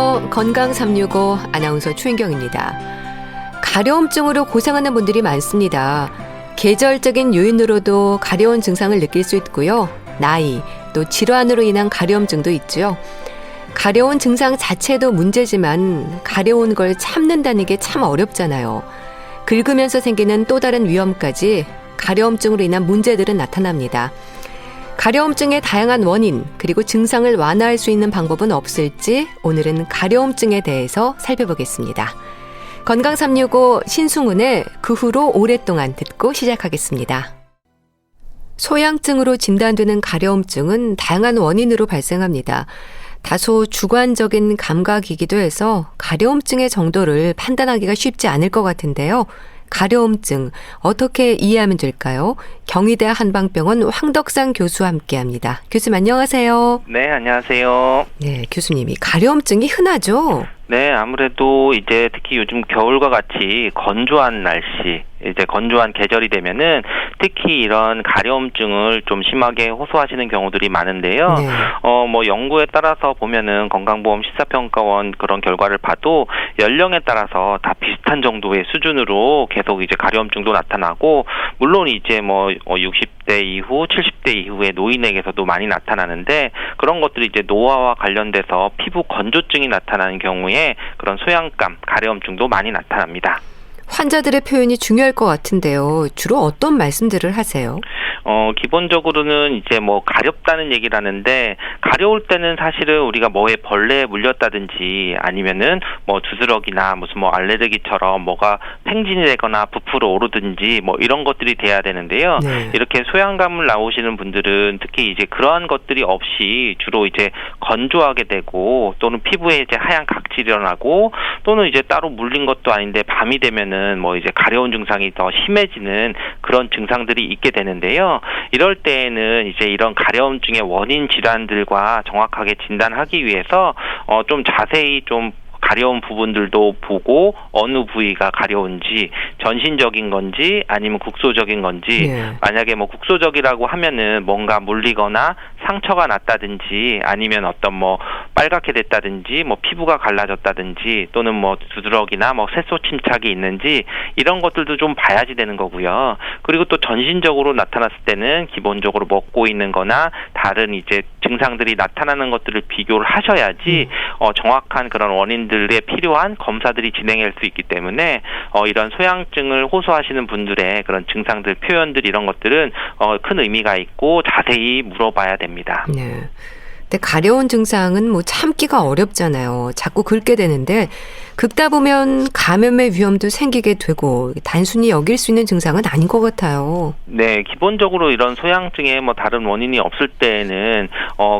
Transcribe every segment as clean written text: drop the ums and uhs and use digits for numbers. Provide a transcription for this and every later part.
안녕하세요. 건강 365 아나운서 추인경입니다. 가려움증으로 고생하는 분들이 많습니다. 계절적인 요인으로도 가려운 증상을 느낄 수 있고요. 나이, 또 질환으로 인한 가려움증도 있죠. 가려운 증상 자체도 문제지만 가려운 걸 참는다는 게 참 어렵잖아요. 긁으면서 생기는 또 다른 위험까지 가려움증으로 인한 문제들은 나타납니다. 가려움증의 다양한 원인 그리고 증상을 완화할 수 있는 방법은 없을지 오늘은 가려움증에 대해서 살펴보겠습니다. 건강 365 신승훈의 그 후로 오랫동안 듣고 시작하겠습니다. 소양증으로 진단되는 가려움증은 다양한 원인으로 발생합니다. 다소 주관적인 감각이기도 해서 가려움증의 정도를 판단하기가 쉽지 않을 것 같은데요. 가려움증 어떻게 이해하면 될까요? 경희대 한방병원 황덕상 교수와 함께합니다. 교수님 안녕하세요. 네, 안녕하세요. 네, 교수님이 가려움증이 흔하죠? 네, 아무래도 이제 특히 요즘 겨울과 같이 건조한 날씨, 이제 건조한 계절이 되면은 특히 이런 가려움증을 좀 심하게 호소하시는 경우들이 많은데요. 네. 뭐 연구에 따라서 보면은 건강보험 심사평가원 그런 결과를 봐도 연령에 따라서 다 비슷한 정도의 수준으로 계속 이제 가려움증도 나타나고, 물론 이제 뭐 60대 이후, 70대 이후의 노인에게서도 많이 나타나는데, 그런 것들이 이제 노화와 관련돼서 피부 건조증이 나타나는 경우에 그런 소양감, 가려움증도 많이 나타납니다. 환자들의 표현이 중요할 것 같은데요. 주로 어떤 말씀들을 하세요? 기본적으로는 이제 뭐 가렵다는 얘기를 하는데, 가려울 때는 사실은 우리가 뭐에 벌레에 물렸다든지 아니면은 뭐 두드러기나 무슨 뭐 알레르기처럼 뭐가 팽진이 되거나 부풀어 오르든지 뭐 이런 것들이 돼야 되는데요. 네. 이렇게 소양감을 나오시는 분들은 특히 이제 그러한 것들이 없이 주로 이제 건조하게 되고, 또는 피부에 이제 하얀 각질이 일어나고, 또는 이제 따로 물린 것도 아닌데 밤이 되면은 뭐 이제 가려운 증상이 더 심해지는 그런 증상들이 있게 되는데요. 이럴 때에는 이제 이런 가려움증의 원인 질환들과 정확하게 진단하기 위해서 좀 자세히 좀 가려운 부분들도 보고, 어느 부위가 가려운지, 전신적인 건지 아니면 국소적인 건지, 네. 만약에 뭐 국소적이라고 하면은 뭔가 물리거나 상처가 났다든지 아니면 어떤 뭐 빨갛게 됐다든지 뭐 피부가 갈라졌다든지 또는 뭐 두드러기나 뭐 색소 침착이 있는지 이런 것들도 좀 봐야지 되는 거고요. 그리고 또 전신적으로 나타났을 때는 기본적으로 먹고 있는 거나 다른 이제 증상들이 나타나는 것들을 비교를 하셔야지 정확한 그런 원인들에 필요한 검사들이 진행할 수 있기 때문에 이런 소양증을 호소하시는 분들의 그런 증상들, 표현들 이런 것들은 큰 의미가 있고 자세히 물어봐야 됩니다. 네. 근데 가려운 증상은 뭐 참기가 어렵잖아요. 자꾸 긁게 되는데 긁다 보면 감염의 위험도 생기게 되고 단순히 여길 수 있는 증상은 아닌 것 같아요. 네, 기본적으로 이런 소양증에 뭐 다른 원인이 없을 때에는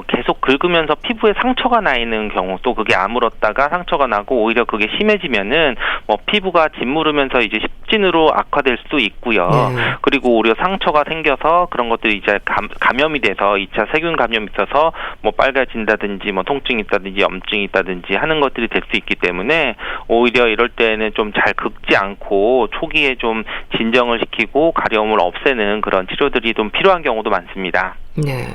계속 긁으면서 피부에 상처가 나 있는 경우, 또 그게 아물었다가 상처가 나고 오히려 그게 심해지면은 뭐 피부가 짓무르면서 이제 십진으로 악화될 수도 있고요. 네. 그리고 오히려 상처가 생겨서 그런 것들이 이제 감염이 돼서 2차 세균 감염이 있어서 뭐 빨개진다든지 뭐 통증이 있다든지 염증이 있다든지 하는 것들이 될 수 있기 때문에 오히려 이럴 때는 좀 잘 긁지 않고 초기에 좀 진정을 시키고 가려움을 없애는 그런 치료들이 좀 필요한 경우도 많습니다. 네.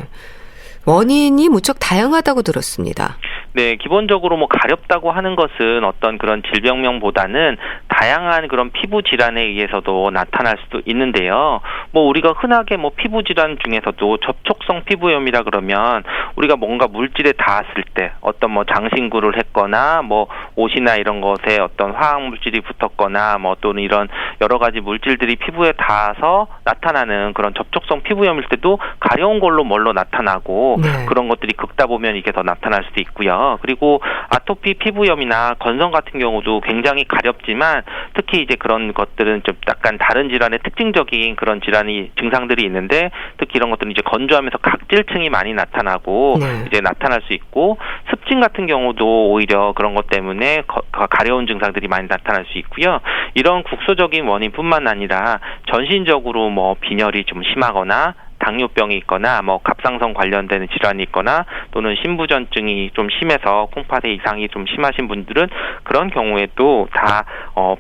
원인이 무척 다양하다고 들었습니다. 네, 기본적으로 뭐 가렵다고 하는 것은 어떤 그런 질병명보다는 다양한 그런 피부 질환에 의해서도 나타날 수도 있는데요. 뭐 우리가 흔하게 뭐 피부 질환 중에서도 접촉성 피부염이라 그러면 우리가 뭔가 물질에 닿았을 때 어떤 뭐 장신구를 했거나 뭐 옷이나 이런 것에 어떤 화학 물질이 붙었거나 뭐 또는 이런 여러 가지 물질들이 피부에 닿아서 나타나는 그런 접촉성 피부염일 때도 가려운 걸로 뭘로 나타나고, 네. 그런 것들이 긁다 보면 이게 더 나타날 수도 있고요. 그리고 아토피 피부염이나 건성 같은 경우도 굉장히 가렵지만 특히 이제 그런 것들은 좀 약간 다른 질환의 특징적인 그런 질환이 증상들이 있는데, 특히 이런 것들은 이제 건조하면서 각질층이 많이 나타나고 네. 이제 나타날 수 있고, 습진 같은 경우도 오히려 그런 것 때문에 가려운 증상들이 많이 나타날 수 있고요. 이런 국소적인 원인뿐만 아니라 전신적으로 뭐 빈혈이 좀 심하거나 당뇨병이 있거나 뭐 갑상선 관련되는 질환이 있거나 또는 신부전증이 좀 심해서 콩팥의 이상이 좀 심하신 분들은 그런 경우에도 다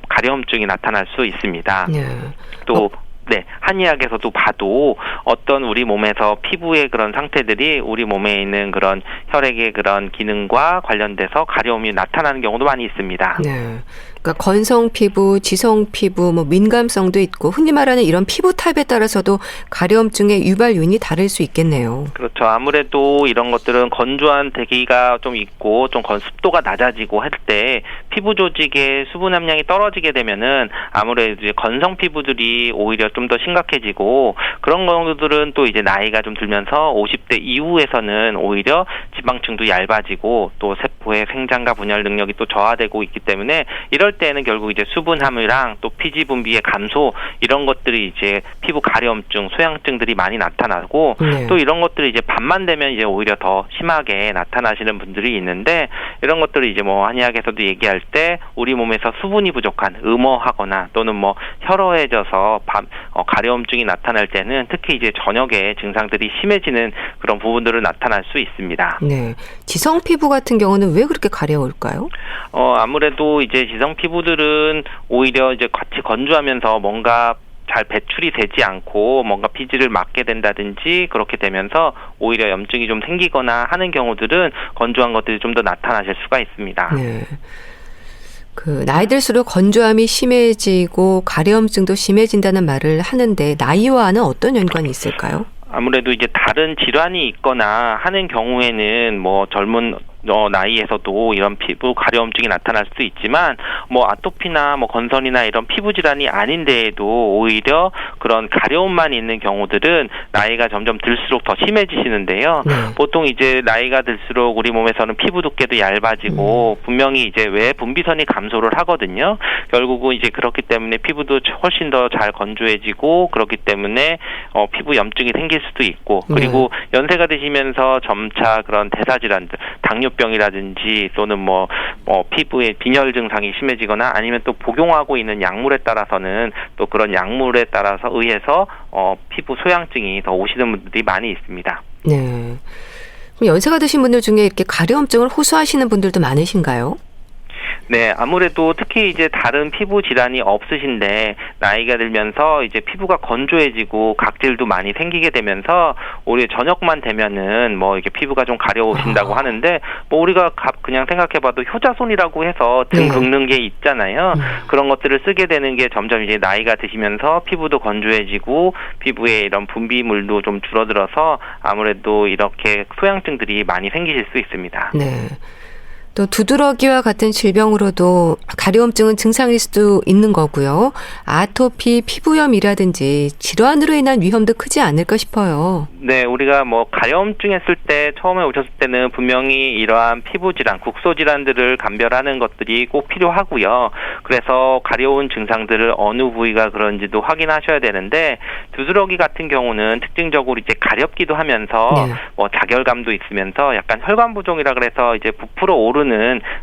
가려움증이 나타날 수 있습니다. 네. 또 네, 한의학에서도 봐도 어떤 우리 몸에서 피부의 그런 상태들이 우리 몸에 있는 그런 혈액의 그런 기능과 관련돼서 가려움이 나타나는 경우도 많이 있습니다. 네. 그러니까 건성 피부, 지성 피부, 뭐 민감성도 있고 흔히 말하는 이런 피부 타입에 따라서도 가려움증의 유발 요인이 다를 수 있겠네요. 그렇죠. 아무래도 이런 것들은 건조한 대기가 좀 있고 좀 습도가 낮아지고 할 때 피부 조직의 수분 함량이 떨어지게 되면은 아무래도 이제 건성 피부들이 오히려 좀 더 심각해지고 그런 경우들은 또 이제 나이가 좀 들면서 50대 이후에서는 오히려 지방층도 얇아지고 또 세포의 생장과 분열 능력이 또 저하되고 있기 때문에 이럴 때는 결국 이제 수분 함유랑 또 피지 분비의 감소 이런 것들이 이제 피부 가려움증, 소양증들이 많이 나타나고 네. 또 이런 것들이 이제 밤만 되면 이제 오히려 더 심하게 나타나시는 분들이 있는데 이런 것들을 이제 뭐 한의학에서도 얘기할 때 우리 몸에서 수분이 부족한 음어하거나 또는 뭐 혈어해져서 가려움증이 나타날 때는 특히 이제 저녁에 증상들이 심해지는 그런 부분들을 나타날 수 있습니다. 네. 지성 피부 같은 경우는 왜 그렇게 가려울까요? 아무래도 이제 지성 피부들은 오히려 이제 같이 건조하면서 뭔가 잘 배출이 되지 않고 뭔가 피지를 막게 된다든지 그렇게 되면서 오히려 염증이 좀 생기거나 하는 경우들은 건조한 것들이 좀 더 나타나실 수가 있습니다. 네. 그 나이 들수록 건조함이 심해지고 가려움증도 심해진다는 말을 하는데 나이와는 어떤 연관이 있을까요? 아무래도 이제 다른 질환이 있거나 하는 경우에는 뭐 젊은 나이에서도 이런 피부 가려움증이 나타날 수도 있지만 뭐 아토피나 뭐 건선이나 이런 피부 질환이 아닌데에도 오히려 그런 가려움만 있는 경우들은 나이가 점점 들수록 더 심해지시는데요. 보통 이제 나이가 들수록 우리 몸에서는 피부 두께도 얇아지고 분명히 이제 외 분비선이 감소를 하거든요. 결국은 이제 그렇기 때문에 피부도 훨씬 더 잘 건조해지고 그렇기 때문에 피부 염증이 생길 수도 있고 그리고 연세가 드시면서 점차 그런 대사 질환들 당뇨병이라든지 또는 뭐 피부에 빈혈 증상이 심해지거나 아니면 또 복용하고 있는 약물에 따라서는 또 그런 약물에 따라서 의해서 피부 소양증이 더 오시는 분들이 많이 있습니다. 네. 그럼 연세가 드신 분들 중에 이렇게 가려움증을 호소하시는 분들도 많으신가요? 네, 아무래도 특히 이제 다른 피부 질환이 없으신데 나이가 들면서 이제 피부가 건조해지고 각질도 많이 생기게 되면서 오히려 저녁만 되면은 뭐 이게 피부가 좀 가려우신다고 하는데 뭐 우리가 그냥 생각해봐도 효자손이라고 해서 등 긁는 게 있잖아요. 그런 것들을 쓰게 되는 게 점점 이제 나이가 드시면서 피부도 건조해지고 피부에 이런 분비물도 좀 줄어들어서 아무래도 이렇게 소양증들이 많이 생기실 수 있습니다. 네. 또 두드러기와 같은 질병으로도 가려움증은 증상일 수도 있는 거고요. 아토피, 피부염이라든지 질환으로 인한 위험도 크지 않을까 싶어요. 네, 우리가 뭐 가려움증 했을 때 처음에 오셨을 때는 분명히 이러한 피부 질환, 국소 질환들을 감별하는 것들이 꼭 필요하고요. 그래서 가려운 증상들을 어느 부위가 그런지도 확인하셔야 되는데 두드러기 같은 경우는 특징적으로 이제 가렵기도 하면서 뭐 자결감도 있으면서 약간 혈관 부종이라 그래서 이제 부풀어 오르는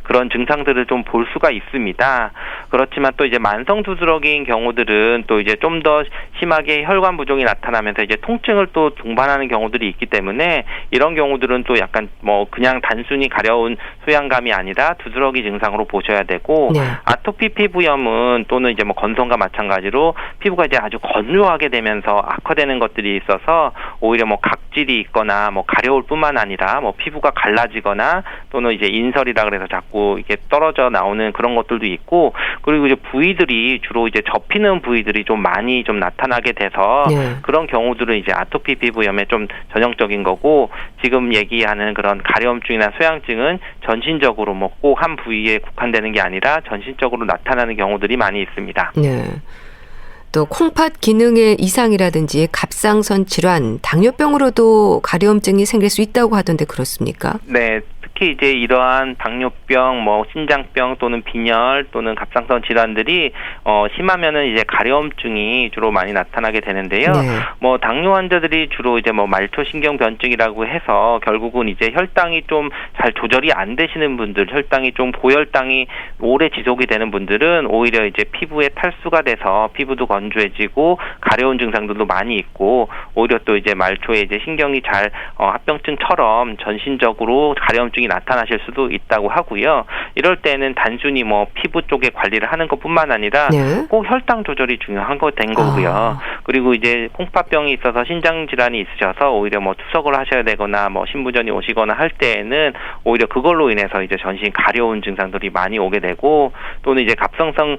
그런 증상들을 좀 볼 수가 있습니다. 그렇지만 또 이제 만성 두드러기인 경우들은 또 이제 좀 더 심하게 혈관 부종이 나타나면서 이제 통증을 또 동반하는 경우들이 있기 때문에 이런 경우들은 또 약간 뭐 그냥 단순히 가려운 소양감이 아니라 두드러기 증상으로 보셔야 되고 아토피 피부염은 또는 이제 뭐 건성과 마찬가지로 피부가 이제 아주 건조하게 되면서 악화되는 것들이 있어서 오히려 뭐 각질이 있거나 뭐 가려울 뿐만 아니라 뭐 피부가 갈라지거나 또는 이제 인설이라 그래서 자꾸 이게 떨어져 나오는 그런 것들도 있고 그리고 이제 부위들이 주로 이제 접히는 부위들이 좀 많이 좀 나타나게 돼서 그런 경우들은 이제 아토피 피부염에 좀 전형적인 거고 지금 얘기하는 그런 가려움증이나 소양증은 전신적으로 뭐 꼭 한 부위에 국한되는 게 아니라 전신적으로 나타나는 경우들이 많이 있습니다. 네. 또 콩팥 기능의 이상이라든지 갑상선 질환, 당뇨병으로도 가려움증이 생길 수 있다고 하던데 그렇습니까? 네. 특히 이제 이러한 당뇨병, 뭐 신장병 또는 빈혈 또는 갑상선 질환들이 심하면은 이제 가려움증이 주로 많이 나타나게 되는데요. 뭐 당뇨 환자들이 주로 이제 뭐 말초신경 변증이라고 해서 결국은 이제 혈당이 좀 잘 조절이 안 되시는 분들, 혈당이 좀 고혈당이 오래 지속이 되는 분들은 오히려 이제 피부에 탈수가 돼서 피부도 건조해지고 가려운 증상들도 많이 있고 오히려 또 이제 말초에 이제 신경이 잘 합병증처럼 전신적으로 가려움증이 나타나실 수도 있다고 하고요. 이럴 때는 단순히 뭐 피부 쪽에 관리를 하는 것뿐만 아니라 네. 꼭 혈당 조절이 중요한 거 된 거고요. 그리고 이제 콩팥병이 있어서 신장 질환이 있으셔서 오히려 뭐 투석을 하셔야 되거나 뭐 신부전이 오시거나 할 때에는 오히려 그걸로 인해서 이제 전신 가려운 증상들이 많이 오게 되고 또는 이제 갑성성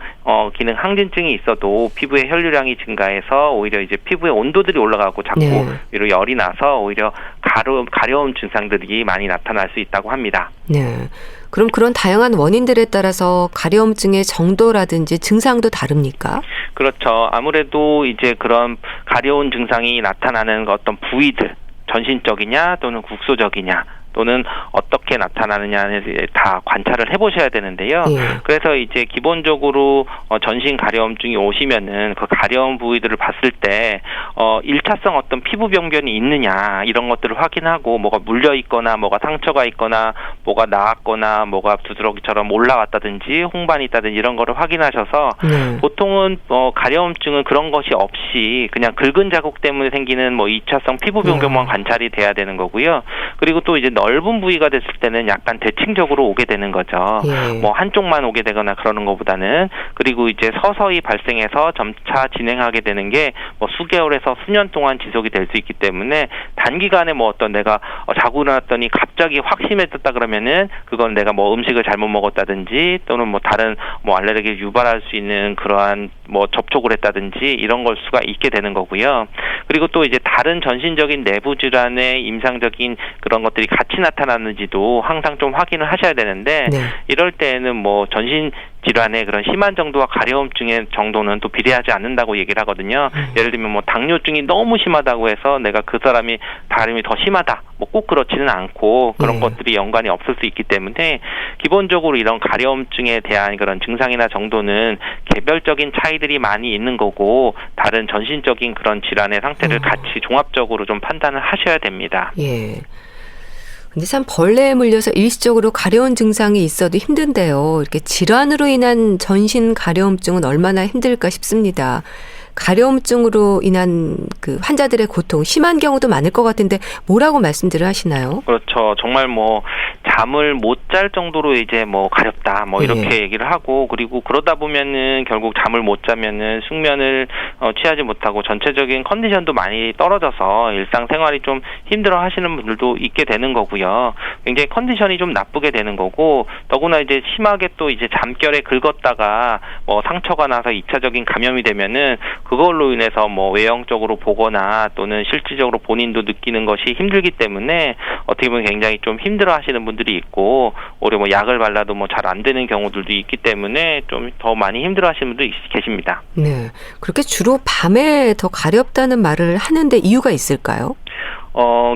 기능 항진증이 있어도 피부의 혈류량이 증가해서 오히려 이제 피부의 온도들이 올라가고 자꾸 네. 위로 열이 나서 오히려 가려움 증상들이 많이 나타날 수 있다고 합니다. 네. 그럼 그런 다양한 원인들에 따라서 가려움증의 정도라든지 증상도 다릅니까? 그렇죠. 아무래도 이제 그런 가려운 증상이 나타나는 어떤 부위들, 전신적이냐 또는 국소적이냐 또는 어떻게 나타나느냐에 다 관찰을 해보셔야 되는데요. 예. 그래서 이제 기본적으로 전신 가려움증이 오시면은 그 가려운 부위들을 봤을 때 1차성 어떤 피부 병변이 있느냐 이런 것들을 확인하고 뭐가 물려 있거나 뭐가 상처가 있거나 뭐가 나았거나 뭐가 두드러기처럼 올라왔다든지 홍반이 있다든지 이런 거를 확인하셔서 보통은 가려움증은 그런 것이 없이 그냥 긁은 자국 때문에 생기는 뭐 2차성 피부 병변만 관찰이 돼야 되는 거고요. 그리고 또 이제 넓은 부위가 됐을 때는 약간 대칭적으로 오게 되는 거죠. 예. 뭐 한쪽만 오게 되거나 그러는 것보다는 그리고 이제 서서히 발생해서 점차 진행하게 되는 게 뭐 수개월에서 수년 동안 지속이 될 수 있기 때문에 단기간에 뭐 어떤 내가 자고 일어났더니 갑자기 확 심해졌다 그러면은 그건 내가 뭐 음식을 잘못 먹었다든지 또는 뭐 다른 뭐 알레르기를 유발할 수 있는 그러한 뭐 접촉을 했다든지 이런 걸 수가 있게 되는 거고요. 그리고 또 이제 다른 전신적인 내부 질환의 임상적인 그런 것들이 같이 나타나는지도 항상 좀 확인을 하셔야 되는데 네. 이럴 때는 뭐 전신 질환의 그런 심한 정도와 가려움증의 정도는 또 비례하지 않는다고 얘기를 하거든요. 예를 들면 뭐 당뇨증이 너무 심하다고 해서 내가 그 사람이 가려움이 더 심하다. 뭐 꼭 그렇지는 않고 그런 것들이 연관이 없을 수 있기 때문에 기본적으로 이런 가려움증에 대한 그런 증상이나 정도는 개별적인 차이들이 많이 있는 거고 다른 전신적인 그런 질환의 상태를 같이 종합적으로 좀 판단을 하셔야 됩니다. 예. 근데 참 벌레에 물려서 일시적으로 가려운 증상이 있어도 힘든데요. 이렇게 질환으로 인한 전신 가려움증은 얼마나 힘들까 싶습니다. 가려움증으로 인한 그 환자들의 고통 심한 경우도 많을 것 같은데 뭐라고 말씀들을 하시나요? 그렇죠. 정말 뭐 잠을 못 잘 정도로 이제 뭐 가렵다 뭐 이렇게 얘기를 하고 그리고 그러다 보면은 결국 잠을 못 자면은 숙면을 취하지 못하고 전체적인 컨디션도 많이 떨어져서 일상생활이 좀 힘들어 하시는 분들도 있게 되는 거고요. 굉장히 컨디션이 좀 나쁘게 되는 거고 더구나 이제 심하게 또 이제 잠결에 긁었다가 뭐 상처가 나서 2차적인 감염이 되면은 그걸로 인해서 뭐 외형적으로 보거나 또는 실질적으로 본인도 느끼는 것이 힘들기 때문에 어떻게 보면 굉장히 좀 힘들어 하시는 분들이 있고 오히려 뭐 약을 발라도 뭐 잘 안 되는 경우들도 있기 때문에 좀 더 많이 힘들어 하시는 분도 계십니다. 네. 그렇게 주로 밤에 더 가렵다는 말을 하는데 이유가 있을까요?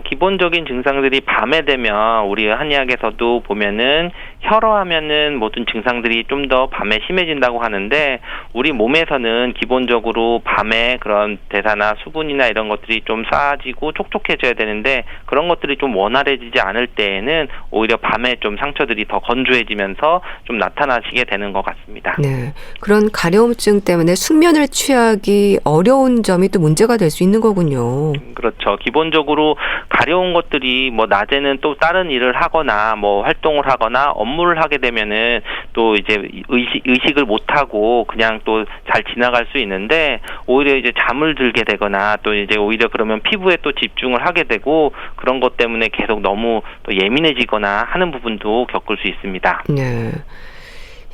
기본적인 증상들이 밤에 되면 우리 한의학에서도 보면은 혈어하면은 모든 증상들이 좀 더 밤에 심해진다고 하는데 우리 몸에서는 기본적으로 밤에 그런 대사나 수분이나 이런 것들이 좀 쌓아지고 촉촉해져야 되는데 그런 것들이 좀 원활해지지 않을 때에는 오히려 밤에 좀 상처들이 더 건조해지면서 좀 나타나시게 되는 것 같습니다. 네. 그런 가려움증 때문에 숙면을 취하기 어려운 점이 또 문제가 될 수 있는 거군요. 그렇죠. 기본적으로 가려운 것들이 뭐 낮에는 또 다른 일을 하거나 뭐 활동을 하거나 업무를 하게 되면은 또 이제 의식을 못 하고 그냥 또 잘 지나갈 수 있는데 오히려 이제 잠을 들게 되거나 또 이제 오히려 그러면 피부에 또 집중을 하게 되고 그런 것 때문에 계속 너무 또 예민해지거나 하는 부분도 겪을 수 있습니다. 네.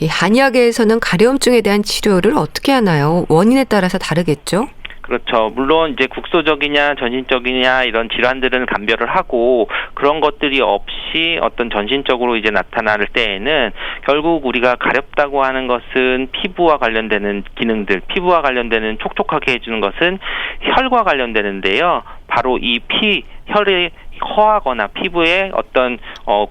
이 한의학에서는 가려움증에 대한 치료를 어떻게 하나요? 원인에 따라서 다르겠죠? 그렇죠. 물론 이제 국소적이냐 전신적이냐 이런 질환들은 감별을 하고 그런 것들이 없이 어떤 전신적으로 이제 나타날 때에는 결국 우리가 가렵다고 하는 것은 피부와 관련되는 기능들, 피부와 관련되는 촉촉하게 해주는 것은 혈과 관련되는데요. 바로 이 혈의 허하거나 피부에 어떤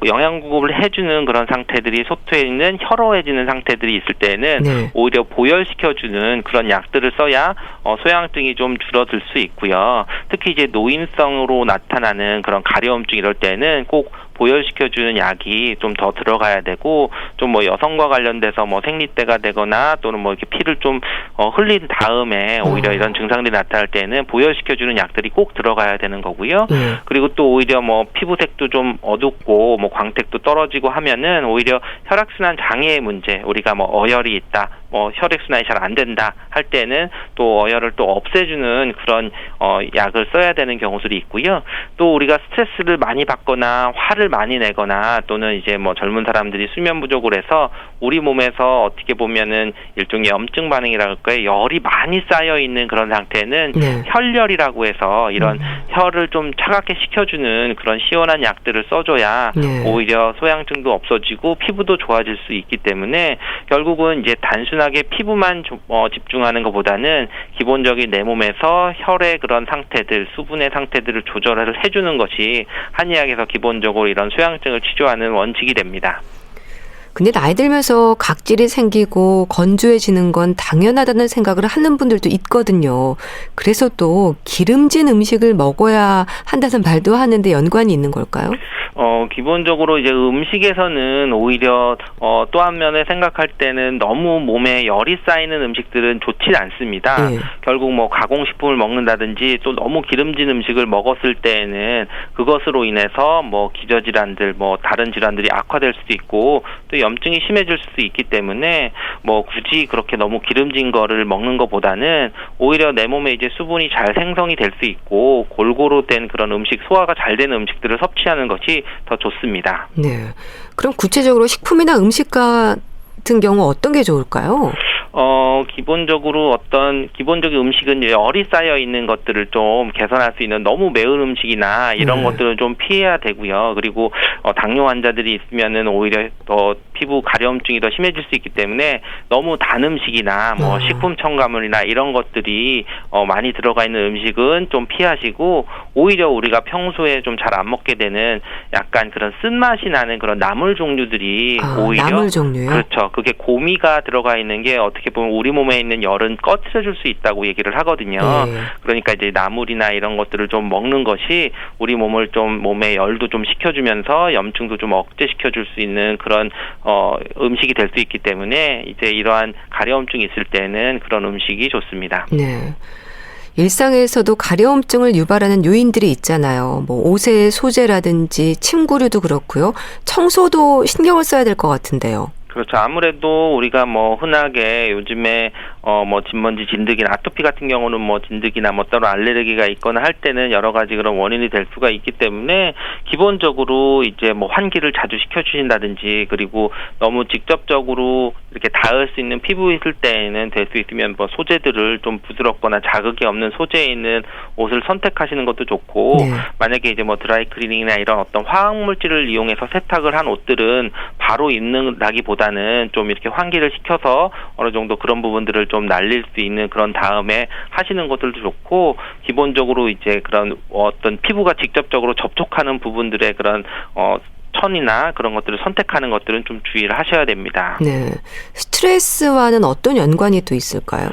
영양 공급을 해주는 그런 상태들이 솟해 있는 혈어해지는 상태들이 있을 때는 오히려 보혈시켜주는 그런 약들을 써야 소양증이 좀 줄어들 수 있고요. 특히 이제 노인성으로 나타나는 그런 가려움증 이럴 때는 꼭 보혈시켜주는 약이 좀 더 들어가야 되고, 좀 뭐 여성과 관련돼서 뭐 생리대가 되거나 또는 뭐 이렇게 피를 좀 흘린 다음에 오히려 이런 증상들이 나타날 때는 보혈시켜주는 약들이 꼭 들어가야 되는 거고요. 그리고 또 오히려 뭐 피부색도 좀 어둡고 뭐 광택도 떨어지고 하면은 오히려 혈액순환 장애의 문제, 우리가 뭐 어혈이 있다, 뭐 혈액순환이 잘 안 된다 할 때는 또 어혈을 또 없애주는 그런 약을 써야 되는 경우들이 있고요. 또 우리가 스트레스를 많이 받거나 화를 많이 내거나 또는 이제 뭐 젊은 사람들이 수면 부족을 해서 우리 몸에서 어떻게 보면은 일종의 염증 반응이라 할까요? 열이 많이 쌓여 있는 그런 상태는 혈열이라고 해서 이런 혈을 좀 차갑게 식혀주는 그런 시원한 약들을 써줘야 오히려 소양증도 없어지고 피부도 좋아질 수 있기 때문에 결국은 이제 단순하게 피부만 집중하는 것보다는 기본적인 내 몸에서 혈의 그런 상태들, 수분의 상태들을 조절을 해주는 것이 한의학에서 기본적으로 이런 소양증을 치료하는 원칙이 됩니다. 근데 나이 들면서 각질이 생기고 건조해지는 건 당연하다는 생각을 하는 분들도 있거든요. 그래서 또 기름진 음식을 먹어야 한다는 말도 하는데 연관이 있는 걸까요? 기본적으로 이제 음식에서는 오히려 또 한면에 생각할 때는 너무 몸에 열이 쌓이는 음식들은 좋지 않습니다. 결국 뭐 가공식품을 먹는다든지 또 너무 기름진 음식을 먹었을 때에는 그것으로 인해서 뭐 기저질환들, 뭐 다른 질환들이 악화될 수도 있고 또 염증이 심해질 수도 있기 때문에 뭐 굳이 그렇게 너무 기름진 거를 먹는 것보다는 오히려 내 몸에 이제 수분이 잘 생성이 될 수 있고 골고루 된 그런 음식, 소화가 잘 되는 음식들을 섭취하는 것이 더 좋습니다. 네. 그럼 구체적으로 식품이나 음식 같은 경우 어떤 게 좋을까요? 기본적으로 어떤 기본적인 음식은 열이 쌓여 있는 것들을 좀 개선할 수 있는 너무 매운 음식이나 이런 것들은 좀 피해야 되고요. 그리고 당뇨 환자들이 있으면은 오히려 더 피부 가려움증이 더 심해질 수 있기 때문에 너무 단 음식이나 뭐 식품 첨가물이나 이런 것들이 많이 들어가 있는 음식은 좀 피하시고 오히려 우리가 평소에 좀 잘 안 먹게 되는 약간 그런 쓴맛이 나는 그런 나물 종류들이 오히려 나물 종류요? 그렇죠. 그게 고미가 들어가 있는 게 어떻게 보면 우리 몸에 있는 열은 꺼트려줄 수 있다고 얘기를 하거든요. 그러니까 이제 나물이나 이런 것들을 좀 먹는 것이 우리 몸을 좀 몸에 열도 좀 식혀주면서 염증도 좀 억제시켜줄 수 있는 그런 음식이 될 수 있기 때문에 이제 이러한 가려움증이 있을 때는 그런 음식이 좋습니다. 네. 일상에서도 가려움증을 유발하는 요인들이 있잖아요. 뭐 옷의 소재라든지 침구류도 그렇고요. 청소도 신경을 써야 될 것 같은데요. 그렇죠. 아무래도 우리가 뭐 흔하게 요즘에 뭐 진먼지, 진드기나 아토피 같은 경우는 뭐 진드기나 뭐 따로 알레르기가 있거나 할 때는 여러 가지 그런 원인이 될 수가 있기 때문에 기본적으로 이제 뭐 환기를 자주 시켜주신다든지 그리고 너무 직접적으로 이렇게 닿을 수 있는 피부 있을 때에는 될 수 있으면 뭐 소재들을 좀 부드럽거나 자극이 없는 소재에 있는 옷을 선택하시는 것도 좋고 만약에 이제 뭐 드라이클리닝이나 이런 어떤 화학물질을 이용해서 세탁을 한 옷들은 바로 입는다기보다 좀 이렇게 환기를 시켜서 어느 정도 그런 부분들을 좀 날릴 수 있는 그런 다음에 하시는 것들도 좋고 기본적으로 이제 그런 어떤 피부가 직접적으로 접촉하는 부분들의 그런 천이나 그런 것들을 선택하는 것들은 좀 주의를 하셔야 됩니다. 네. 스트레스와는 어떤 연관이 또 있을까요?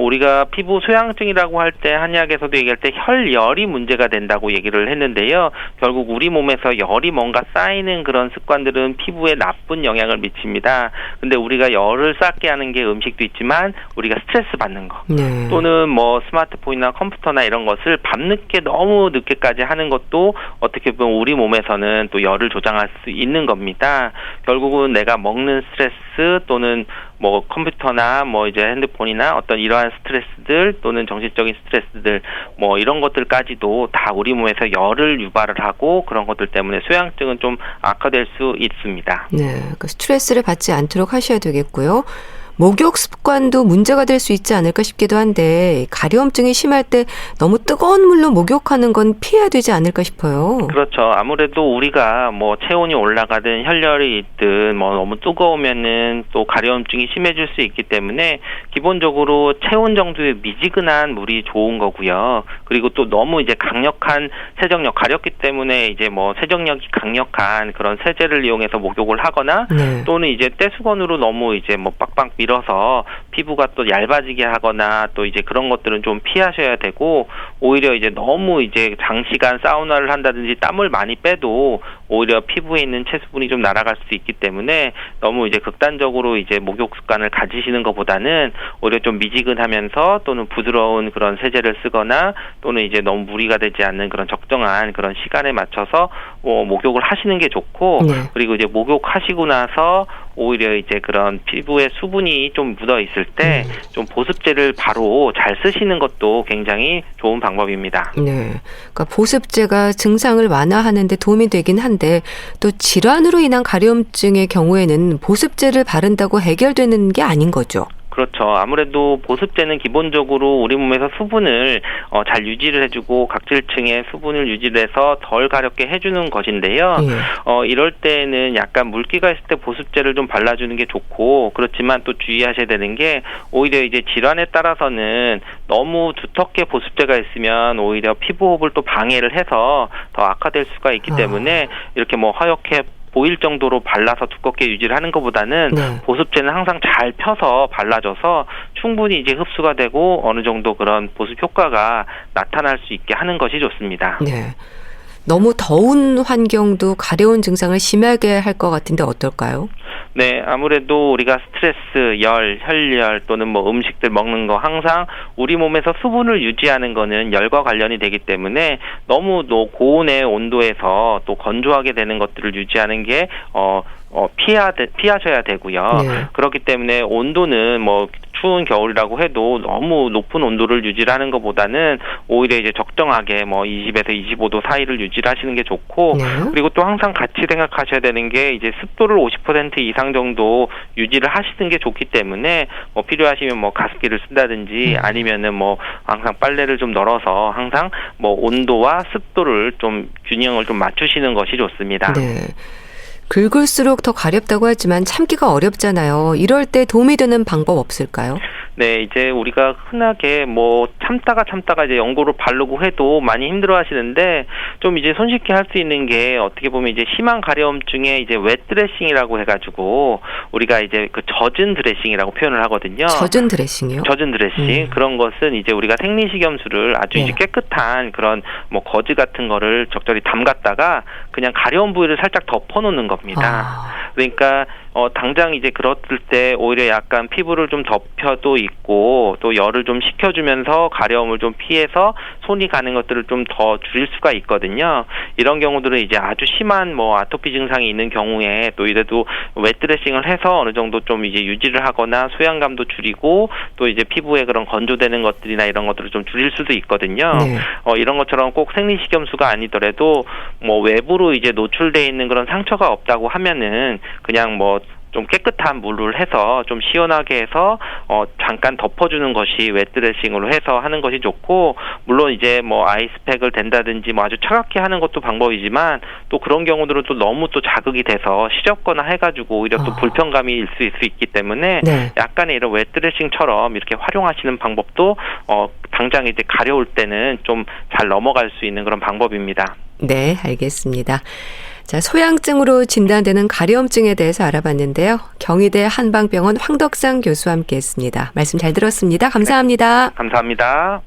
우리가 피부 소양증이라고 할 때 한의학에서도 얘기할 때 혈열이 문제가 된다고 얘기를 했는데요. 결국 우리 몸에서 열이 뭔가 쌓이는 그런 습관들은 피부에 나쁜 영향을 미칩니다. 근데 우리가 열을 쌓게 하는 게 음식도 있지만 우리가 스트레스 받는 거 또는 뭐 스마트폰이나 컴퓨터나 이런 것을 밤늦게 너무 늦게까지 하는 것도 어떻게 보면 우리 몸에서는 또 열을 조장할 수 있는 겁니다. 결국은 내가 먹는 스트레스 또는 뭐 컴퓨터나 뭐 이제 핸드폰이나 어떤 이러한 스트레스들 또는 정신적인 스트레스들 뭐 이런 것들까지도 다 우리 몸에서 열을 유발을 하고 그런 것들 때문에 소양증은 좀 악화될 수 있습니다. 네, 그 스트레스를 받지 않도록 하셔야 되겠고요. 목욕 습관도 문제가 될 수 있지 않을까 싶기도 한데 가려움증이 심할 때 너무 뜨거운 물로 목욕하는 건 피해야 되지 않을까 싶어요. 그렇죠. 아무래도 우리가 뭐 체온이 올라가든 혈열이 있든 뭐 너무 뜨거우면은 또 가려움증이 심해질 수 있기 때문에 기본적으로 체온 정도의 미지근한 물이 좋은 거고요. 그리고 또 너무 이제 강력한 세정력, 가렵기 때문에 이제 뭐 세정력이 강력한 그런 세제를 이용해서 목욕을 하거나 또는 이제 떼수건으로 너무 이제 뭐 빡빡 길어서 피부가 또 얇아지게 하거나 또 이제 그런 것들은 좀 피하셔야 되고, 오히려 이제 너무 이제 장시간 사우나를 한다든지 땀을 많이 빼도 오히려 피부에 있는 체수분이 좀 날아갈 수 있기 때문에 너무 이제 극단적으로 이제 목욕 습관을 가지시는 것보다는 오히려 좀 미지근하면서 또는 부드러운 그런 세제를 쓰거나 또는 이제 너무 무리가 되지 않는 그런 적정한 그런 시간에 맞춰서 목욕을 하시는 게 좋고, 네. 그리고 이제 목욕하시고 나서 오히려 이제 그런 피부에 수분이 좀 묻어 있을 때 좀 보습제를 바로 잘 쓰시는 것도 굉장히 좋은 방법입니다. 네. 그러니까 보습제가 증상을 완화하는 데 도움이 되긴 한데 또 질환으로 인한 가려움증의 경우에는 보습제를 바른다고 해결되는 게 아닌 거죠. 그렇죠. 아무래도 보습제는 기본적으로 우리 몸에서 수분을 잘 유지를 해주고 각질층의 수분을 유지를 해서 덜 가렵게 해주는 것인데요. 이럴 때는 약간 물기가 있을 때 보습제를 좀 발라주는 게 좋고, 그렇지만 또 주의하셔야 되는 게 오히려 이제 질환에 따라서는 너무 두텁게 보습제가 있으면 오히려 피부 호흡을 또 방해를 해서 더 악화될 수가 있기 때문에 이렇게 뭐 하얗게 보일 정도로 발라서 두껍게 유지를 하는 것보다는 보습제는 항상 잘 펴서 발라줘서 충분히 이제 흡수가 되고 어느 정도 그런 보습 효과가 나타날 수 있게 하는 것이 좋습니다. 네. 너무 더운 환경도 가려운 증상을 심하게 할 것 같은데 어떨까요? 네, 아무래도 우리가 스트레스, 열, 혈열 또는 뭐 음식들 먹는 거 항상 우리 몸에서 수분을 유지하는 거는 열과 관련이 되기 때문에 너무 고온의 온도에서 또 건조하게 되는 것들을 유지하는 게 피하셔야 되고요. 그렇기 때문에 온도는 뭐 추운 겨울이라고 해도 너무 높은 온도를 유지를 하는 것보다는 오히려 이제 적정하게 뭐 20에서 25도 사이를 유지를 하시는 게 좋고, 그리고 또 항상 같이 생각하셔야 되는 게 이제 습도를 50% 이상 정도 유지를 하시는 게 좋기 때문에 뭐 필요하시면 뭐 가습기를 쓴다든지 아니면은 뭐 항상 빨래를 좀 널어서 항상 뭐 온도와 습도를 좀 균형을 좀 맞추시는 것이 좋습니다. 네. 긁을수록 더 가렵다고 하지만 참기가 어렵잖아요. 이럴 때 도움이 되는 방법 없을까요? 네, 이제 우리가 흔하게 뭐 참다가 이제 연고를 바르고 해도 많이 힘들어 하시는데, 좀 이제 손쉽게 할 수 있는 게 어떻게 보면 이제 심한 가려움증에 이제 웻 드레싱이라고 해가지고 우리가 이제 그 젖은 드레싱이라고 표현을 하거든요. 젖은 드레싱이요? 젖은 드레싱. 그런 것은 이제 우리가 생리식염수를 아주 이제 깨끗한 그런 뭐 거즈 같은 거를 적절히 담갔다가 그냥 가려운 부위를 살짝 덮어놓는 겁니다. 그러니까 당장 이제 그렇을 때 오히려 약간 피부를 좀 덮여도 있고 또 열을 좀 식혀주면서 가려움을 좀 피해서 손이 가는 것들을 좀 더 줄일 수가 있거든요. 이런 경우들은 이제 아주 심한 뭐 아토피 증상이 있는 경우에 또 이래도 웻 드레싱을 해서 어느 정도 좀 이제 유지를 하거나 소양감도 줄이고 또 이제 피부에 그런 건조되는 것들이나 이런 것들을 좀 줄일 수도 있거든요. 이런 것처럼 꼭 생리식염수가 아니더라도 뭐 외부로 이제 노출돼 있는 그런 상처가 없다고 하면은 그냥 뭐 좀 깨끗한 물을 해서 좀 시원하게 해서 잠깐 덮어주는 것이 웻 드레싱으로 해서 하는 것이 좋고, 물론 이제 뭐 아이스팩을 댄다든지 뭐 아주 차갑게 하는 것도 방법이지만 또 그런 경우들은 또 너무 또 자극이 돼서 시렵거나 해가지고 오히려 또 불편감이 일 수 있기 때문에 약간의 이런 웻 드레싱처럼 이렇게 활용하시는 방법도 당장 이제 가려울 때는 좀 잘 넘어갈 수 있는 그런 방법입니다. 네, 알겠습니다. 자, 소양증으로 진단되는 가려움증에 대해서 알아봤는데요. 경희대 한방병원 황덕상 교수와 함께했습니다. 말씀 잘 들었습니다. 감사합니다. 네, 감사합니다.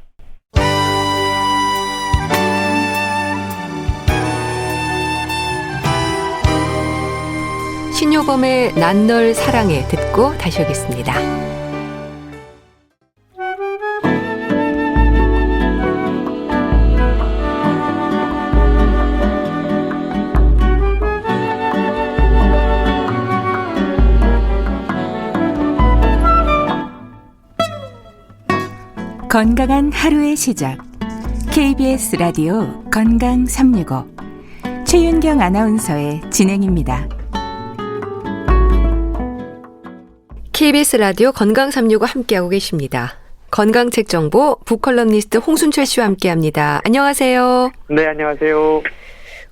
신효범의 난 널 사랑해 듣고 다시 오겠습니다. 건강한 하루의 시작. KBS 라디오 건강 365 최윤경 아나운서의 진행입니다. KBS 라디오 건강 365 함께하고 계십니다. 건강책 정보 북컬럼니스트 홍순철 씨와 함께합니다. 안녕하세요. 네, 안녕하세요.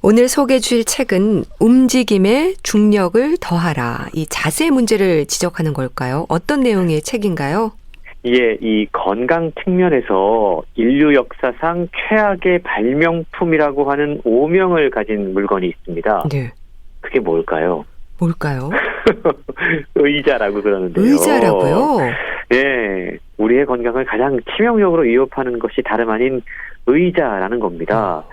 오늘 소개해 주실 책은 움직임에 중력을 더하라. 이 자세 문제를 지적하는 걸까요? 어떤 내용의 책인가요? 예, 이 건강 측면에서 인류 역사상 최악의 발명품이라고 하는 오명을 가진 물건이 있습니다. 네. 그게 뭘까요? 뭘까요? 의자라고 그러는데요. 의자라고요? 네, 우리의 건강을 가장 치명적으로 위협하는 것이 다름 아닌 의자라는 겁니다.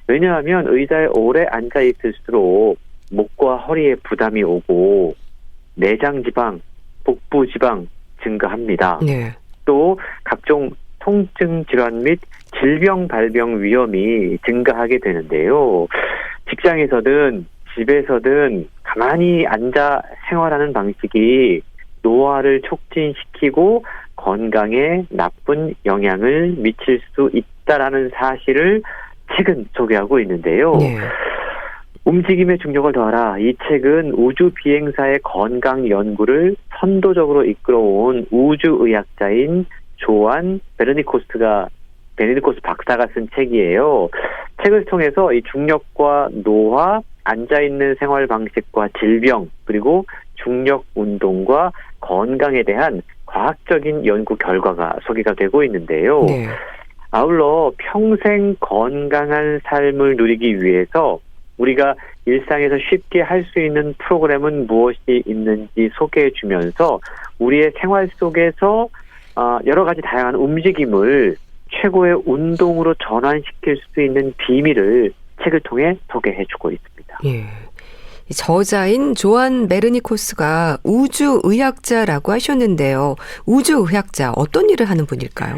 왜냐하면 의자에 오래 앉아 있을수록 목과 허리에 부담이 오고 내장 지방, 복부 지방 증가합니다. 네. 또 각종 통증 질환 및 질병 발병 위험이 증가하게 되는데요. 직장에서든 집에서든 가만히 앉아 생활하는 방식이 노화를 촉진시키고 건강에 나쁜 영향을 미칠 수 있다라는 사실을 책은 소개하고 있는데요. 네. 움직임의 중력을 더하라. 이 책은 우주 비행사의 건강 연구를 선도적으로 이끌어온 우주의학자인 조안 베르니코스 박사가 쓴 책이에요. 책을 통해서 이 중력과 노화, 앉아있는 생활 방식과 질병, 그리고 중력 운동과 건강에 대한 과학적인 연구 결과가 소개가 되고 있는데요. 네. 아울러 평생 건강한 삶을 누리기 위해서 우리가 일상에서 쉽게 할 수 있는 프로그램은 무엇이 있는지 소개해 주면서 우리의 생활 속에서 여러 가지 다양한 움직임을 최고의 운동으로 전환시킬 수 있는 비밀을 책을 통해 소개해 주고 있습니다. 예. 저자인 조안 베르니코스가 우주의학자라고 하셨는데요. 우주의학자 어떤 일을 하는 분일까요?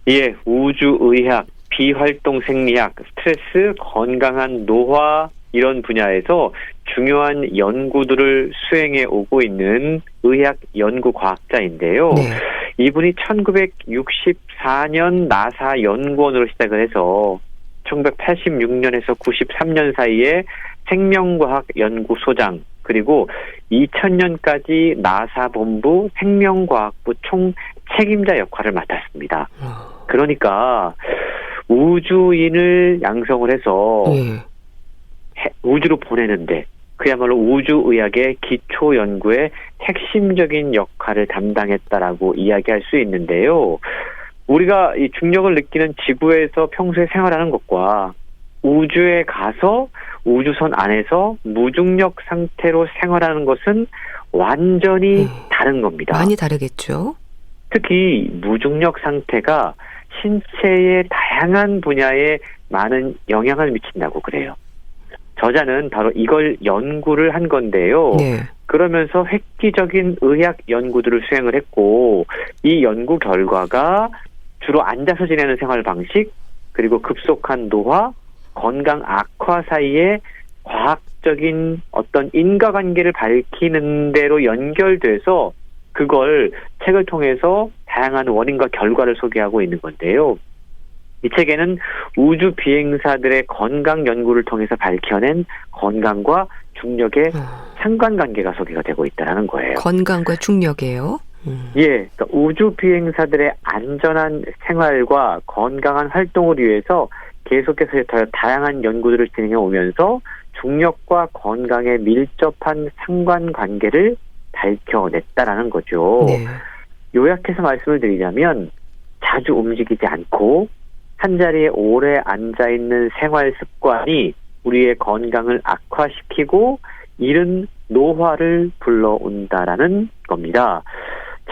예, 우주의학, 비활동 생리학, 스트레스, 건강한 노화 이런 분야에서 중요한 연구들을 수행해 오고 있는 의학 연구 과학자인데요. 네. 이분이 1964년 나사 연구원으로 시작을 해서 1986년에서 93년 사이에 생명과학 연구소장, 그리고 2000년까지 나사 본부 생명과학부 총 책임자 역할을 맡았습니다. 그러니까 우주인을 양성을 해서 예. 우주로 보내는데 그야말로 우주의학의 기초 연구에 핵심적인 역할을 담당했다라고 이야기할 수 있는데요. 우리가 이 중력을 느끼는 지구에서 평소에 생활하는 것과 우주에 가서 우주선 안에서 무중력 상태로 생활하는 것은 완전히 다른 겁니다. 많이 다르겠죠. 특히 무중력 상태가 신체의 다양한 분야에 많은 영향을 미친다고 그래요. 저자는 바로 이걸 연구를 한 건데요. 네. 그러면서 획기적인 의학 연구들을 수행을 했고 이 연구 결과가 주로 앉아서 지내는 생활 방식, 그리고 급속한 노화, 건강 악화 사이에 과학적인 어떤 인과관계를 밝히는 대로 연결돼서 그걸 책을 통해서 다양한 원인과 결과를 소개하고 있는 건데요. 이 책에는 우주 비행사들의 건강 연구를 통해서 밝혀낸 건강과 중력의 상관관계가 소개가 되고 있다는 거예요. 건강과 중력이에요. 예, 그러니까 우주 비행사들의 안전한 생활과 건강한 활동을 위해서 계속해서 더 다양한 연구들을 진행해 오면서 중력과 건강에 밀접한 상관관계를 밝혀냈다라는 거죠. 네. 요약해서 말씀을 드리자면 자주 움직이지 않고 한자리에 오래 앉아있는 생활 습관이 우리의 건강을 악화시키고 이른 노화를 불러온다라는 겁니다.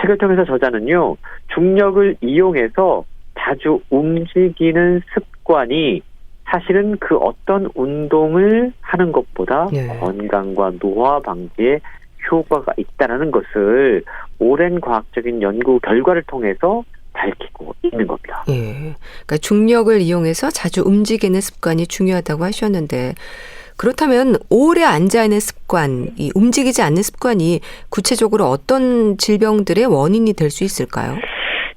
책을 통해서 저자는요, 중력을 이용해서 자주 움직이는 습관이 사실은 그 어떤 운동을 하는 것보다 건강과 노화 방지에 효과가 있다는 것을 오랜 과학적인 연구 결과를 통해서 밝히고 있는 겁니다. 예. 그러니까 중력을 이용해서 자주 움직이는 습관이 중요하다고 하셨는데 그렇다면 오래 앉아있는 습관, 이 움직이지 않는 습관이 구체적으로 어떤 질병들의 원인이 될 수 있을까요?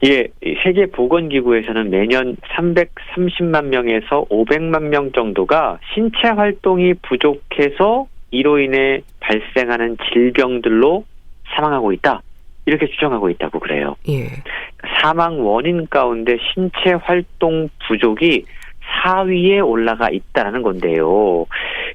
예, 세계보건기구에서는 매년 330만 명에서 500만 명 정도가 신체 활동이 부족해서 이로 인해 발생하는 질병들로 사망하고 있다. 이렇게 추정하고 있다고 그래요. 예. 사망 원인 가운데 신체 활동 부족이 4위에 올라가 있다는 건데요.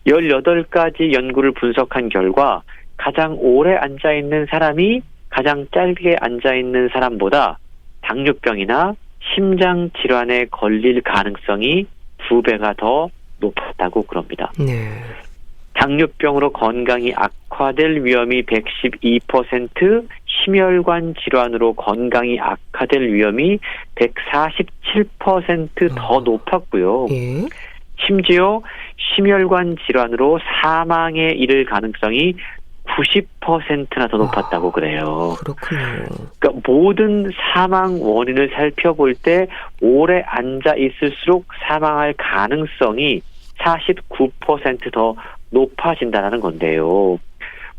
18가지 연구를 분석한 결과 가장 오래 앉아있는 사람이 가장 짧게 앉아있는 사람보다 당뇨병이나 심장 질환에 걸릴 가능성이 2배가 더 높았다고 그럽니다. 네. 당뇨병으로 건강이 악화될 위험이 112%, 심혈관 질환으로 건강이 악화될 위험이 147% 더 높았고요. 예. 심지어 심혈관 질환으로 사망에 이를 가능성이 90%나 더 높았다고 그래요. 그렇군요. 그러니까 모든 사망 원인을 살펴볼 때 오래 앉아 있을수록 사망할 가능성이 49% 더 높아진다는 건데요.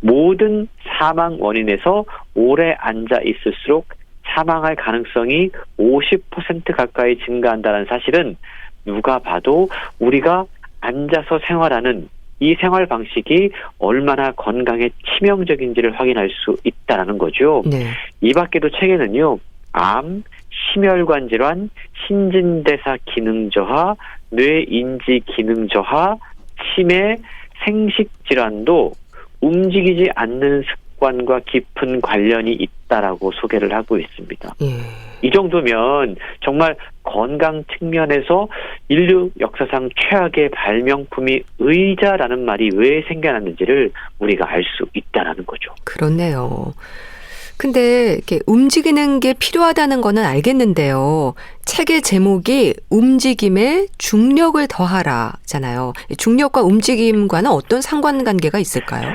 모든 사망 원인에서 오래 앉아 있을수록 사망할 가능성이 50% 가까이 증가한다는 사실은 누가 봐도 우리가 앉아서 생활하는 이 생활 방식이 얼마나 건강에 치명적인지를 확인할 수 있다는 거죠. 네. 이 밖에도 책에는요, 암, 심혈관 질환, 신진대사 기능 저하, 뇌인지 기능 저하, 치매, 생식 질환도 움직이지 않는 습관과 깊은 관련이 있다라고 소개를 하고 있습니다. 예. 이 정도면 정말 건강 측면에서 인류 역사상 최악의 발명품이 의자라는 말이 왜 생겨났는지를 우리가 알 수 있다라는 거죠. 그렇네요. 근데 이렇게 움직이는 게 필요하다는 거는 알겠는데요. 책의 제목이 움직임에 중력을 더하라잖아요. 중력과 움직임과는 어떤 상관관계가 있을까요?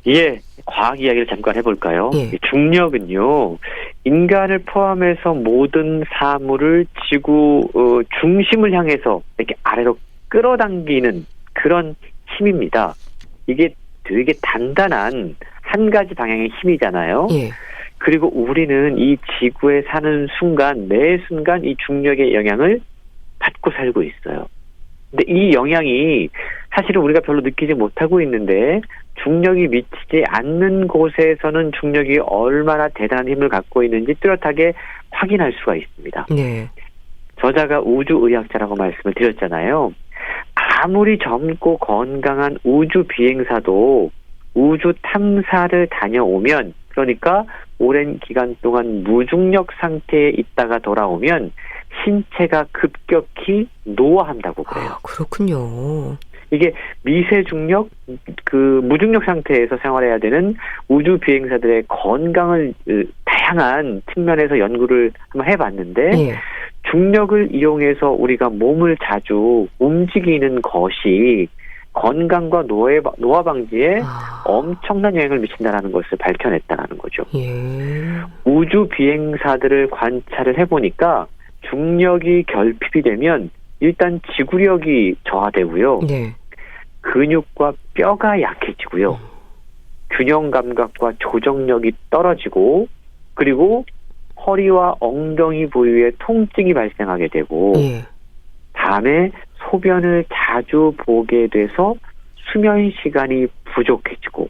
예, 과학 이야기를 잠깐 해볼까요? 예. 중력은요, 인간을 포함해서 모든 사물을 지구 중심을 향해서 이렇게 아래로 끌어당기는 그런 힘입니다. 이게 되게 단단한 한 가지 방향의 힘이잖아요. 예. 그리고 우리는 이 지구에 사는 순간, 매 순간 이 중력의 영향을 받고 살고 있어요. 근데 이 영향이 사실은 우리가 별로 느끼지 못하고 있는데 중력이 미치지 않는 곳에서는 중력이 얼마나 대단한 힘을 갖고 있는지 뚜렷하게 확인할 수가 있습니다. 네. 저자가 우주의학자라고 말씀을 드렸잖아요. 아무리 젊고 건강한 우주 비행사도 우주 탐사를 다녀오면, 그러니까 오랜 기간 동안 무중력 상태에 있다가 돌아오면 신체가 급격히 노화한다고 그래요. 아, 그렇군요. 이게 미세중력, 무중력 상태에서 생활해야 되는 우주 비행사들의 건강을 다양한 측면에서 연구를 한번 해봤는데, 예. 중력을 이용해서 우리가 몸을 자주 움직이는 것이 건강과 노화 방지에 엄청난 영향을 미친다는 것을 밝혀냈다는 거죠. 예. 우주 비행사들을 관찰을 해보니까 중력이 결핍이 되면 일단 지구력이 저하되고요. 네. 근육과 뼈가 약해지고요. 균형 감각과 조정력이 떨어지고, 그리고 허리와 엉덩이 부위에 통증이 발생하게 되고, 예. 밤에 소변을 자주 보게 돼서 수면 시간이 부족해지고,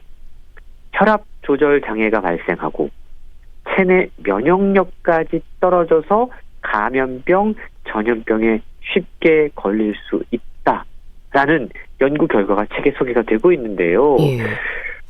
혈압 조절 장애가 발생하고, 체내 면역력까지 떨어져서 감염병, 전염병에 쉽게 걸릴 수 있다라는 연구 결과가 책에 소개가 되고 있는데요. 예.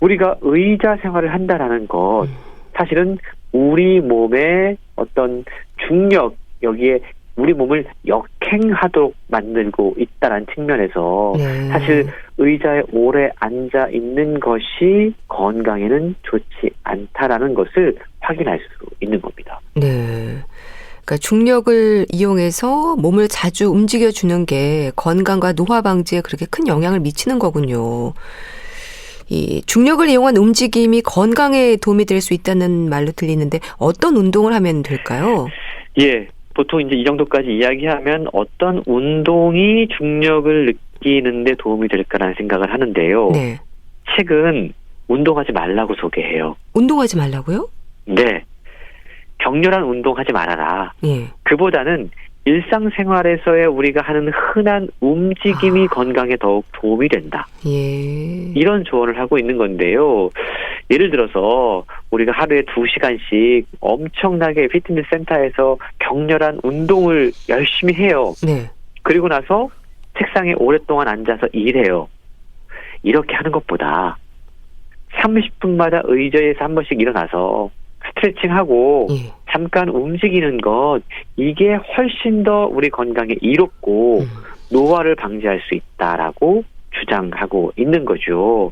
우리가 의자 생활을 한다라는 것, 사실은 우리 몸의 어떤 중력, 여기에 우리 몸을 역행하도록 만들고 있다는 측면에서 네. 사실 의자에 오래 앉아 있는 것이 건강에는 좋지 않다라는 것을 확인할 수 있는 겁니다. 네. 그러니까 중력을 이용해서 몸을 자주 움직여주는 게 건강과 노화 방지에 그렇게 큰 영향을 미치는 거군요. 이 중력을 이용한 움직임이 건강에 도움이 될 수 있다는 말로 들리는데 어떤 운동을 하면 될까요? 예, 보통 이제 이 정도까지 이야기하면 어떤 운동이 중력을 느끼는데 도움이 될까라는 생각을 하는데요. 네. 책은 운동하지 말라고 소개해요. 운동하지 말라고요? 네. 격렬한 운동하지 말아라. 예. 그보다는 일상생활에서의 우리가 하는 흔한 움직임이 건강에 더욱 도움이 된다. 예. 이런 조언을 하고 있는 건데요. 예를 들어서 우리가 하루에 2시간씩 엄청나게 피트니스 센터에서 격렬한 운동을 열심히 해요. 네. 그리고 나서 책상에 오랫동안 앉아서 일해요. 이렇게 하는 것보다 30분마다 의자에서 한 번씩 일어나서 스트레칭하고 예. 잠깐 움직이는 것, 이게 훨씬 더 우리 건강에 이롭고 노화를 방지할 수 있다라고 주장하고 있는 거죠.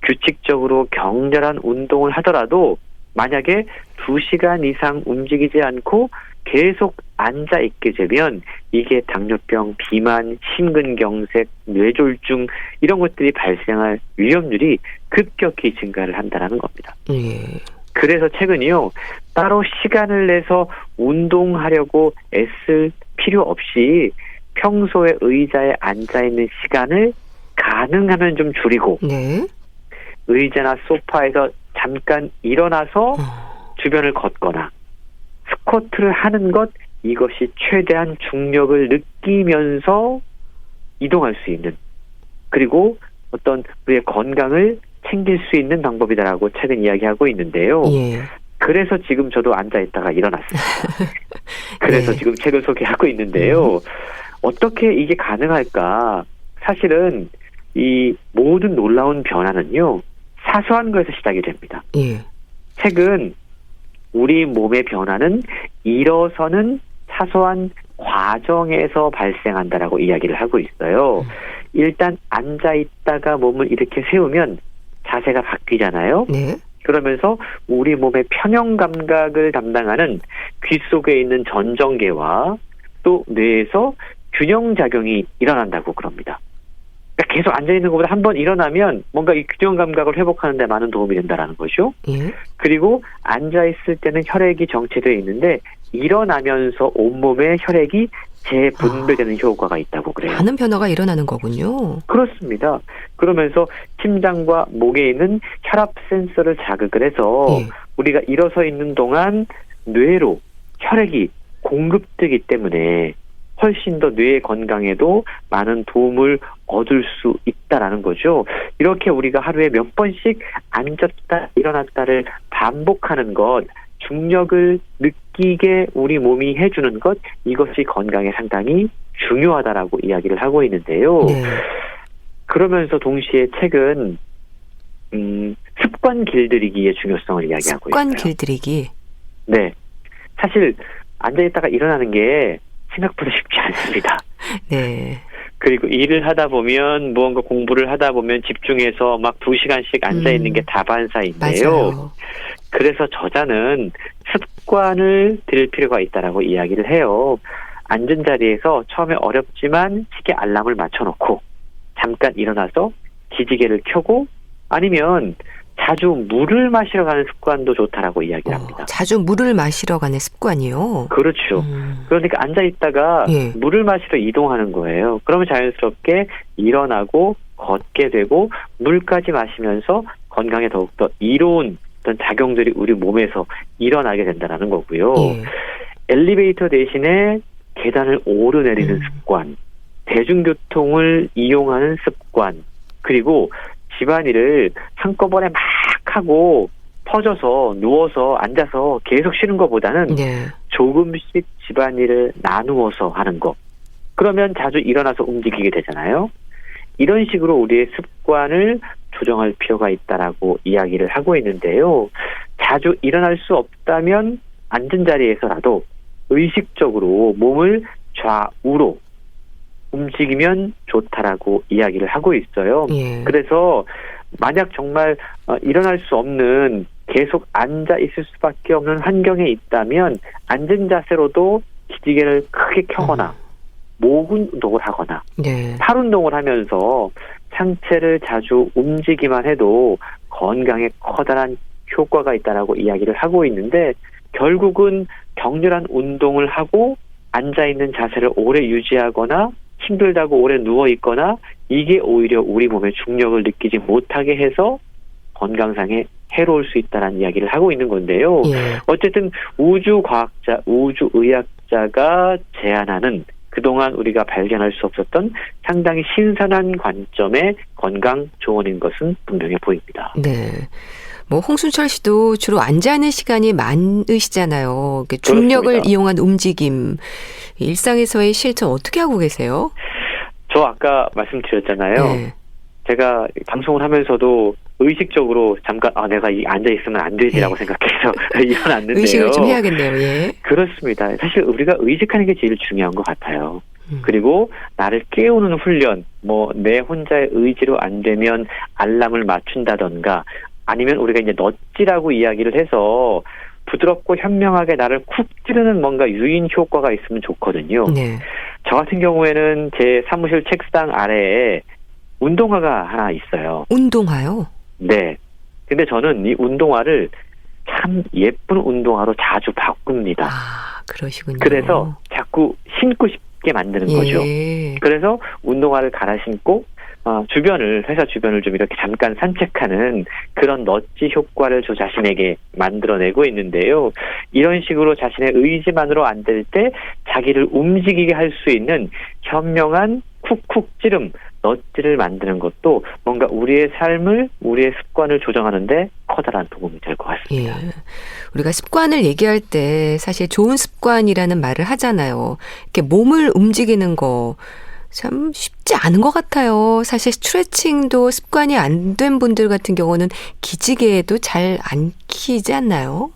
규칙적으로 격렬한 운동을 하더라도 만약에 2시간 이상 움직이지 않고 계속 앉아 있게 되면 이게 당뇨병, 비만, 심근경색, 뇌졸중 이런 것들이 발생할 위험률이 급격히 증가를 한다는 겁니다. 예. 그래서 최근에요, 따로 시간을 내서 운동하려고 애쓸 필요 없이 평소에 의자에 앉아있는 시간을 가능하면 좀 줄이고 네. 의자나 소파에서 잠깐 일어나서 주변을 걷거나 스쿼트를 하는 것, 이것이 최대한 중력을 느끼면서 이동할 수 있는, 그리고 어떤 우리의 건강을 챙길 수 있는 방법이다라고 최근 이야기하고 있는데요. 예. 그래서 지금 저도 앉아있다가 일어났습니다. 그래서 네. 지금 책을 소개하고 있는데요. 어떻게 이게 가능할까? 사실은 이 모든 놀라운 변화는요, 사소한 것에서 시작이 됩니다. 예. 책은 우리 몸의 변화는 일어서는 사소한 과정에서 발생한다라고 이야기를 하고 있어요. 일단 앉아있다가 몸을 이렇게 세우면 자세가 바뀌잖아요. 네. 그러면서 우리 몸의 편형 감각을 담당하는 귀 속에 있는 전정계와 또 뇌에서 균형 작용이 일어난다고 그럽니다. 그러니까 계속 앉아있는 것보다 한번 일어나면 뭔가 이 균형 감각을 회복하는 데 많은 도움이 된다는 거죠. 예. 그리고 앉아있을 때는 혈액이 정체되어 있는데 일어나면서 온몸에 혈액이 재분배되는 효과가 있다고 그래요. 많은 변화가 일어나는 거군요. 그렇습니다. 그러면서 심장과 목에 있는 혈압 센서를 자극을 해서 예. 우리가 일어서 있는 동안 뇌로 혈액이 공급되기 때문에 훨씬 더 뇌의 건강에도 많은 도움을 얻을 수 있다라는 거죠. 이렇게 우리가 하루에 몇 번씩 앉았다 일어났다를 반복하는 것, 중력을 느끼게 우리 몸이 해주는 것, 이것이 건강에 상당히 중요하다라고 이야기를 하고 있는데요. 네. 그러면서 동시에 책은 습관 길들이기의 중요성을 이야기하고 습관 있어요. 길들이기. 네, 사실 앉아있다가 일어나는 게 생각보다 쉽지 않습니다. 네. 그리고 일을 하다 보면, 무언가 공부를 하다 보면 집중해서 막 2시간씩 앉아있는 게 다반사인데요. 맞아요. 그래서 저자는 습관을 들일 필요가 있다라고 이야기를 해요. 앉은 자리에서 처음에 어렵지만 시계 알람을 맞춰놓고 잠깐 일어나서 기지개를 켜고, 아니면 자주 물을 마시러 가는 습관도 좋다라고 이야기를 합니다. 자주 물을 마시러 가는 습관이요. 그렇죠. 그러니까 앉아있다가 예. 물을 마시러 이동하는 거예요. 그러면 자연스럽게 일어나고 걷게 되고 물까지 마시면서 건강에 더욱더 이로운 어떤 작용들이 우리 몸에서 일어나게 된다는 거고요. 예. 엘리베이터 대신에 계단을 오르내리는 습관, 대중교통을 이용하는 습관, 그리고 집안일을 한꺼번에 막 하고 퍼져서 누워서 앉아서 계속 쉬는 것보다는 네. 조금씩 집안일을 나누어서 하는 것. 그러면 자주 일어나서 움직이게 되잖아요. 이런 식으로 우리의 습관을 조정할 필요가 있다라고 이야기를 하고 있는데요. 자주 일어날 수 없다면 앉은 자리에서라도 의식적으로 몸을 좌우로 움직이면 좋다라고 이야기를 하고 있어요. 예. 그래서 만약 정말 일어날 수 없는, 계속 앉아 있을 수밖에 없는 환경에 있다면 앉은 자세로도 기지개를 크게 켜거나 목 운동을 하거나 네. 팔 운동을 하면서 상체를 자주 움직이기만 해도 건강에 커다란 효과가 있다라고 이야기를 하고 있는데, 결국은 격렬한 운동을 하고 앉아있는 자세를 오래 유지하거나 힘들다고 오래 누워있거나, 이게 오히려 우리 몸의 중력을 느끼지 못하게 해서 건강상에 해로울 수 있다는 이야기를 하고 있는 건데요. 예. 어쨌든 우주과학자, 우주의학자가 제안하는 그동안 우리가 발견할 수 없었던 상당히 신선한 관점의 건강 조언인 것은 분명해 보입니다. 네. 뭐 홍순철 씨도 주로 앉아있는 시간이 많으시잖아요. 중력을 그렇습니다. 이용한 움직임, 일상에서의 실천 어떻게 하고 계세요? 저 아까 말씀드렸잖아요. 네. 제가 방송을 하면서도 의식적으로 잠깐 내가 앉아 있으면 안 되지라고 생각해서 일어났는데요. 의식을 좀 해야겠네요. 예. 그렇습니다. 사실 우리가 의식하는 게 제일 중요한 것 같아요. 그리고 나를 깨우는 훈련, 내 혼자의 의지로 안 되면 알람을 맞춘다던가, 아니면 우리가 이제 넛지라고 이야기를 해서 부드럽고 현명하게 나를 쿡 찌르는 뭔가 유인 효과가 있으면 좋거든요. 네. 저 같은 경우에는 제 사무실 책상 아래에 운동화가 하나 있어요. 운동화요? 네. 근데 저는 이 운동화를 참 예쁜 운동화로 자주 바꿉니다. 아, 그러시군요. 그래서 자꾸 신고 싶게 만드는 거죠. 예. 그래서 운동화를 갈아 신고 회사 주변을 좀 이렇게 잠깐 산책하는 그런 넛지 효과를 저 자신에게 만들어내고 있는데요. 이런 식으로 자신의 의지만으로 안 될 때 자기를 움직이게 할 수 있는 현명한 쿡쿡 찌름, 넛지를 만드는 것도 뭔가 우리의 삶을, 우리의 습관을 조정하는데 커다란 도움이 될 것 같습니다. 예. 우리가 습관을 얘기할 때 사실 좋은 습관이라는 말을 하잖아요. 이렇게 몸을 움직이는 거 참 쉽지 않은 것 같아요. 사실 스트레칭도 습관이 안 된 분들 같은 경우는 기지개도 잘 안 키지 않나요?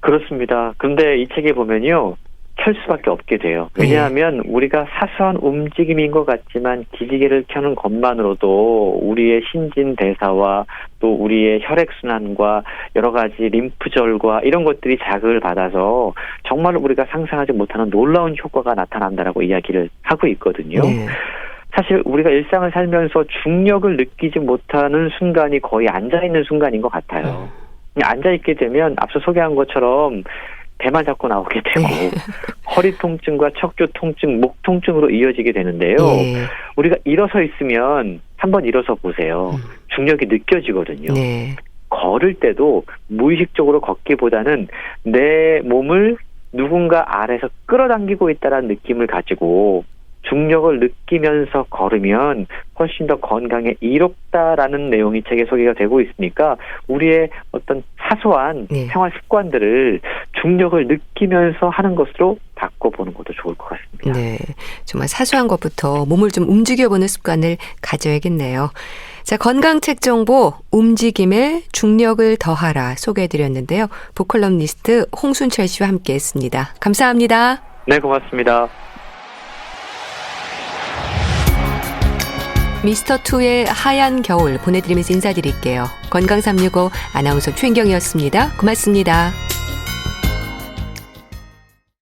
그렇습니다. 근데 이 책에 보면요, 켤 수밖에 없게 돼요. 왜냐하면 우리가 사소한 움직임인 것 같지만 기지개를 켜는 것만으로도 우리의 신진대사와 또 우리의 혈액순환과 여러 가지 림프절과 이런 것들이 자극을 받아서 정말 우리가 상상하지 못하는 놀라운 효과가 나타난다라고 이야기를 하고 있거든요. 네. 사실 우리가 일상을 살면서 중력을 느끼지 못하는 순간이 거의 앉아있는 순간인 것 같아요. 그냥 앉아있게 되면 앞서 소개한 것처럼 배만 자꾸 나오게 되고 허리 통증과 척추 통증, 목 통증으로 이어지게 되는데요. 예. 우리가 일어서 있으면 한번 일어서 보세요. 중력이 느껴지거든요. 네. 걸을 때도 무의식적으로 걷기보다는 내 몸을 누군가 아래서 끌어당기고 있다는 느낌을 가지고 중력을 느끼면서 걸으면 훨씬 더 건강에 이롭다라는 내용이 책에 소개가 되고 있으니까 우리의 어떤 사소한 네. 생활 습관들을 중력을 느끼면서 하는 것으로 바꿔보는 것도 좋을 것 같습니다. 네. 정말 사소한 것부터 몸을 좀 움직여보는 습관을 가져야겠네요. 자, 건강책 정보 움직임에 중력을 더하라 소개해드렸는데요. 보컬럼니스트 홍순철 씨와 함께했습니다. 감사합니다. 네, 고맙습니다. 미스터2의 하얀 겨울 보내드리면서 인사드릴게요. 건강365 아나운서 최인경이었습니다. 고맙습니다.